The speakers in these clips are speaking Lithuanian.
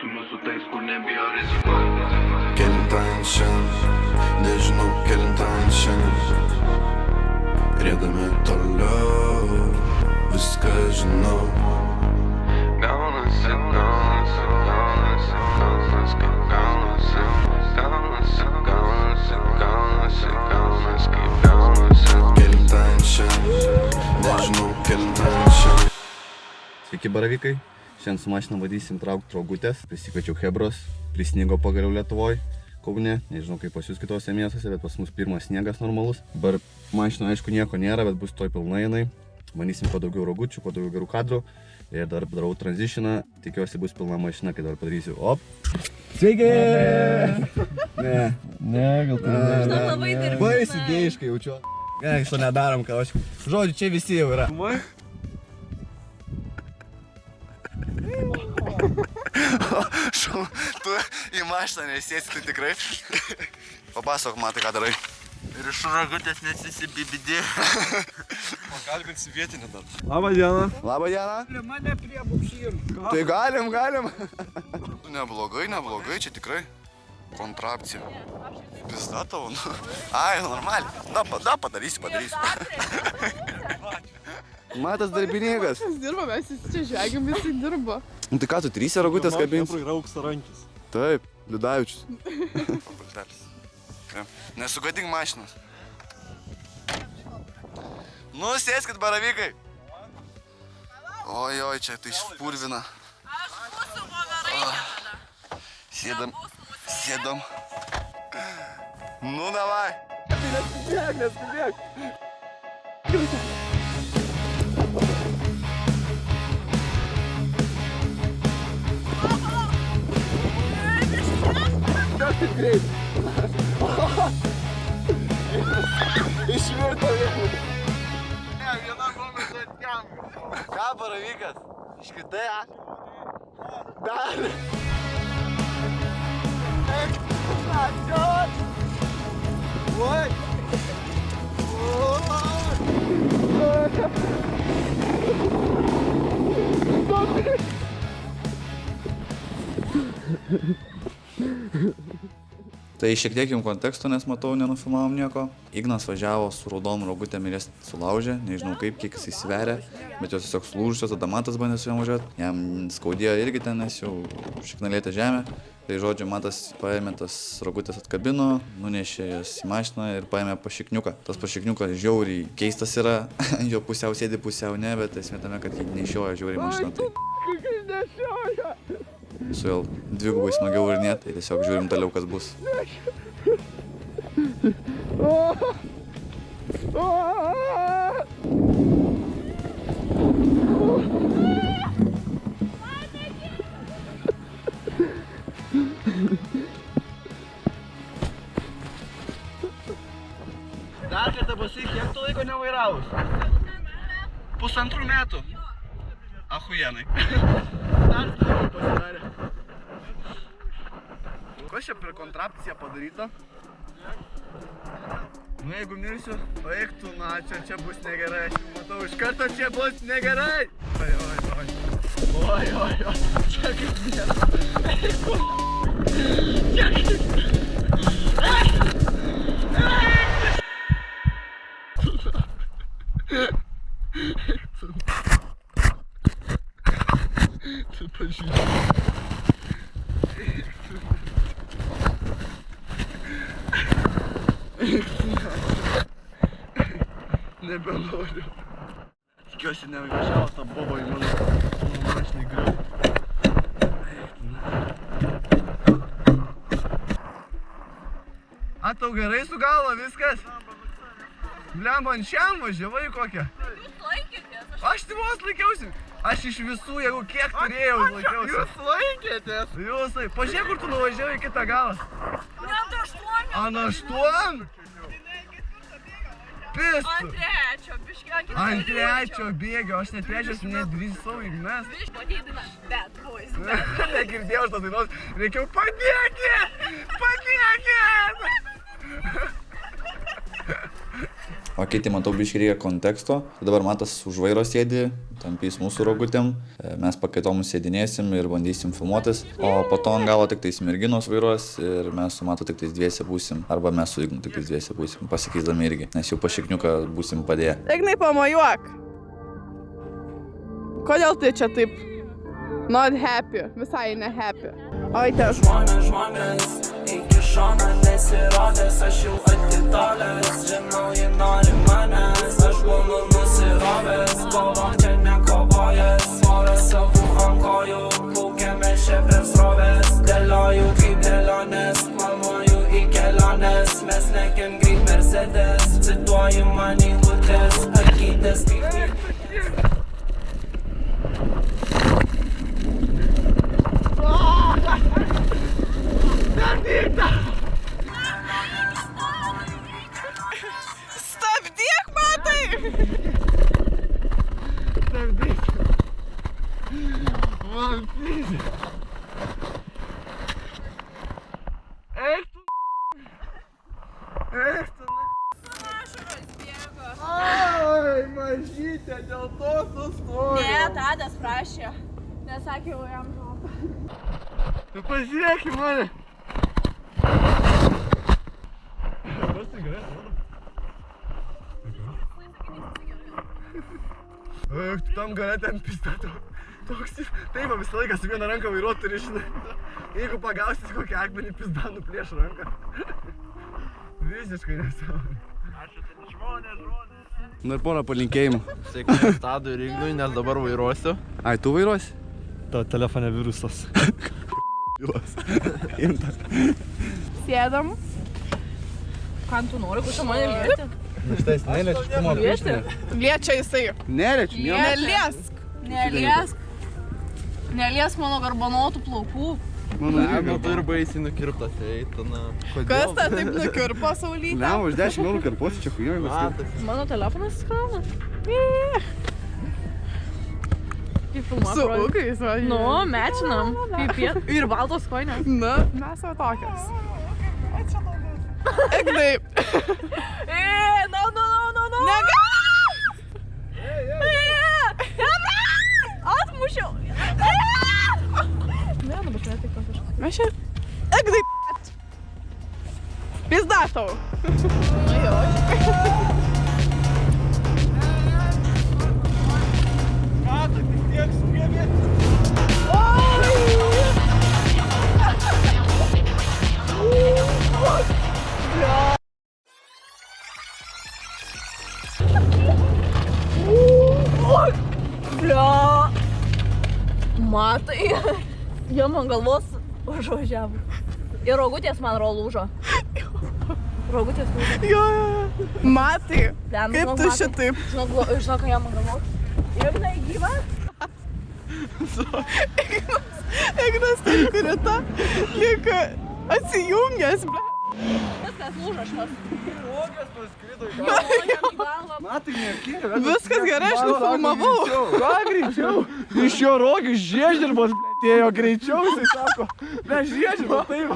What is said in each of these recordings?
Stumiu su tais, kur nebijo rizikuoti. Kelintąjį šiandien, nežinau kelintąjį šiandien. Riedami toliau, viską žinau. Gaunasi, gaunasi, gaunasi, gaunasi, kaip gaunasi. Gaunasi, gaunasi, gaunasi, gaunasi, kaip gaunasi. Kelintąjį šiandien, nežinau kelintąjį šiandien. Sveiki baravykai, šiandien su mašina vadysim traukti rogutės. Prisikviečiau Hebros, prisnigo pagaliau Lietuvoj, Kaune. Nežinau kaip pas jūs kitose miestuose, bet pas mus pirmas sniegas normalus. Dabar mašina aišku nieko nėra, bet bus toj pilna jinai. Bandysim kuo daugiau rogučių, kuo daugiau gerų kadrų. Ir dar darau transitioną, tikiuosi bus pilna mašina, kai dar padarysiu. Op! Sveiki! Ne, gal tai ne. Baisiai gėjiškai jaučiu. Ne, iš to nedarom, ką aš. Žodžiu, čia visi jau yra. Tu į mašiną nesėsi, tai tikrai. Papasakok man, tai ką darai. Ir iš ragutės nesisibibidė. Pakalbinsi vietinį dar. Labą dieną. Labą dieną. Mane prie bukšyrų. Tai galim. Neblogai, čia tikrai kontrapcija. Pizda tavo, nu. Ai, normaliai. Da, padarysiu. Matas darbininkas. Mes dirba, mes visi čia žvegim, visi dirba. Nu tai ką, tu trysia rogutės kabins? Yra auksarankis. Taip, Liudavičius. Nesugadink mašinos. Nu, sėskit baravykai. Oi, čia tai išpurvina. Aš būsiu voverai tada. Sėdam. Nu, davai. Neskubėk. Taip greit. Išvirto vieną. Ne, viena momentai atjam. Ką, baravykas? Iškritai, a? Dar. Oi. Tai šiek tiek jums konteksto, nes matau, nenufilmavom nieko. Ignas važiavo su raudom rogutėm ir jas sulaužė, nežinau kaip, kiek jis įsiveria, bet jos tiesiog sulūžusios, tada Matas bandė su jom važiuoti. Jam skaudėjo irgi ten, nes jau šiknalėtė žemė. Tai žodžiu, Matas paėmė tas rogutės atkabino, nunešė jas į mašiną ir paėmė pašikniuką. Tas pašikniukas žiauriai keistas yra, jo pusiau sėdi, pusiau ne, bet esmė tame, kad jį nešioja žiauriai mašiną. Su vėl dvigubai smagiau ir net, tai tiesiog žiūrim toliau, kas bus. Dar kartą pasakyk, kiek tu laiko nevairavus? 1,5 metų. Achujenai. Dar skirtai pasidarė. Kas čia per kontrapciją padaryta? Nu jeigu mirsiu, eik tu, na, čia bus negerai, aš jau matau, iš karto čia bus negerai. Oi, čia kaip nėra. Eik tu, čia kaip. Tu pažiūrė. Nebenoriu. Tikiuosi nevažiavo tą bobą į mano mašinį griau. A, tau gerai su galva viskas? Blemba, ant šiam važiavai kokią? Jūs laikėtės? Aš tai vos laikiausi. Aš iš visų, jeigu kiek turėjau, laikiausi. Jūs laikėtės? Jūsai, pažiūrėk, kur tu nuvažiavai į kitą galą. Ant 8. Ant 8? Pistų. Ant 3. Biškiai. Ant 3 bėgio, aš net 3 nedrįsau įmest. Padėdina, bad boys. Negirdėjau šitos dainos, reikiau padėkit! O kiti, matau, biškai reikia konteksto. Dabar Matas už vairo sėdi, tampys mūsų rogutėm, mes pakaitom sėdinėsim ir bandysim filmuotis. O po to ant galo tik tais merginos vairuos ir mes su Matu tik tais dviese būsim. Arba mes su Ignu tik tais dviese būsim, pasikeisdami irgi. Nes jau pašikniuką būsim padėję. Ignai, pamojuok. Kodėl tai čia taip? Not happy, visai ne happy. Oi, te Žmonės, iki šono nesirodęs, aš jau atitolęs, žinau, ji nori manęs, aš būnu nusirovęs, kovok čia nekovojęs, oras savų ant kojų, plaukiame čia prie srovės, dėlioju kaip dėlionės, planuoju į keliones, mes lekiam greit Mercedes, cituoju man eilutės, akytės kaip Stabdyk, Matai! Man pizė. Eik tu. Eik tu. Ai, mažytė, dėl to sustojau. Ne, Tadas prašė. Nesakė, jau jam žuvo. Tu pasižiūrėk į mane. Eik, tu tam gale ten pistato. Toks, taip, visą laiką su viena ranka vairuot turi, žinai. Jeigu pagausis kokį akmenį, pizda nuplėš ranką. Visiškai nesąmonė. Na ir porą palinkėjimų. Sėkmės Tadui ir Ignui, nes dabar vairuosiu. Ai, tu vairuosi? Tavo telefone virusas. Sėdam. Ką tu nori, kur čia mane lieti? Štai, neliečiu, tu man Lieti? Liečia jisai. Neliečiu, Neliesk. Neliesk. Neliesk mano garbanotų plaukų. Nu, tu ir baisiai nukirptas, eita, na. Kas tą taip nukirpo saulytę? Ne, už 10 eurų karpuosi čia huijoj. Mano telefonas skrauna. Kaip filmuoja. Su ūkais, va. Nu, mečinam. Pipie. Ir baltos koinės. Na, mes jau tokios. Ignai. No. Atmušiau. Ne, dabar čia tik kažkas. Mes čia... Ignai. Pizda tau. Bля. Matai, jie man galvos užvažiavo. Ir rogutės man lūžo. Rogutės lūžo. Jo. Matai, Blen, kaip žinok, tu Matai. šitaip? Žinok, ką jie man galvos. Ignai gyva? Ignas taip krita, lyg atsijungęs, ble. Viskas lūžo šitas. Rogės paskrido į Matai, neaktyvi. Viskas gerai, aš nufilmavau. Ką greičiau? Iš jo rogių žiežirbos, blėtėjo greičiau, jisai sako. Ne, žiežirbos, taip,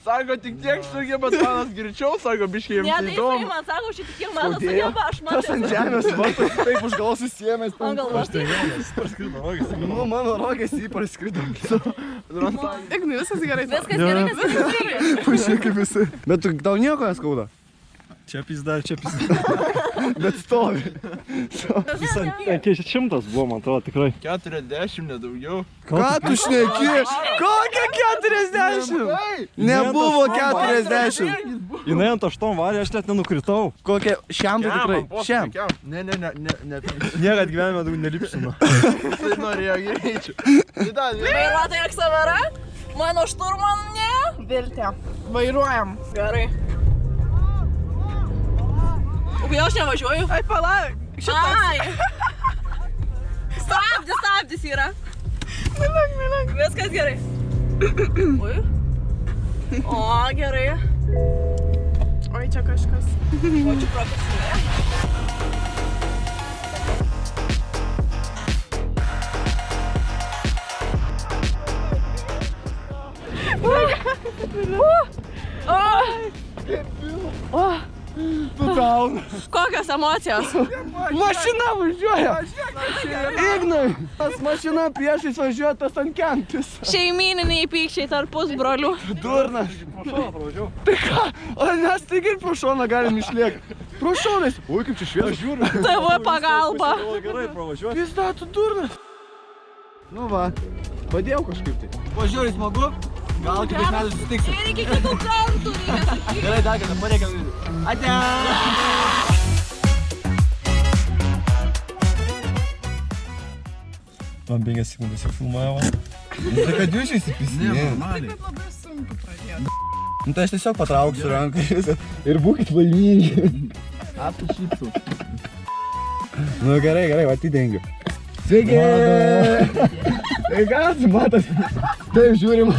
sako, tik tiek sugeba, manas greičiau, sako, biškai Ne, jiems tai jisai įdomu. man sako, šitik kiek man sugeba, aš Tas ant matau. žemės vartas, taip už galvos susiėmęs. Ant galvos. Parskrido rogės. Nu, mano rogės jį parskrido. Ignai, viskas gerai. Viskas gerai, viskas gerai. Pažiūrėk kaip visi. Bet tu tau nieko neskauda? Čia pizda. Bet stovi. Kiek 100 buvo, man atrodo, tikrai. 40, nedaugiau. Ką tu šneki? Kokia 40? Nebuvo 40. Jinai ant 8 varė, aš net nenukritau. Kokia šiam tai tikrai? Šiam. Ne. Niekad gyvenime daug nelipsinu. Tai norėjo greičiau. Vairuotojai Aksavera, mano šturman ne. Viltė. Vairuojam. Gerai. O kodėl aš nevažiuoju? Ai, palauk. Ai. Stabdis yra. Milang. Viskas gerai. Ui. O, gerai. Oi, čia kažkas. O, čia profesionaliai. Tu dauna. Kokios emocijos? Mašina važiuoja. Ignai, tas mašina priešais važiuoja, tas ant kentis. Šeimininiai pykčiai tarp pusbrolių. Durnas. Tai ką? O mes taigi ir pro šoną galim išlėkti. Pro šonais. Oi, kaip čia šviesa. Žiūriu. TV pagalba. Gerai, pravažiuoju. Pizda, tu durnas. Nu va, padėjau kažkaip tai. Pažiūrėjai smagu, gal kitais metais susitiksim. Ir iki kitų kartų reikia sakyti. Gerai, dar kada, pareikia. Ate! Man 5 sekundės jau filmavo. Tai kad jūs įsipisinėjai. Taip, bet labai sunku pradėti. Nu tai aš tiesiog patrauksiu ranką ir būkit laimingi. Apsu šypsau. Nu gerai, va atidengiu. Sveiki! Tai ką, matas? Taip žiūrim.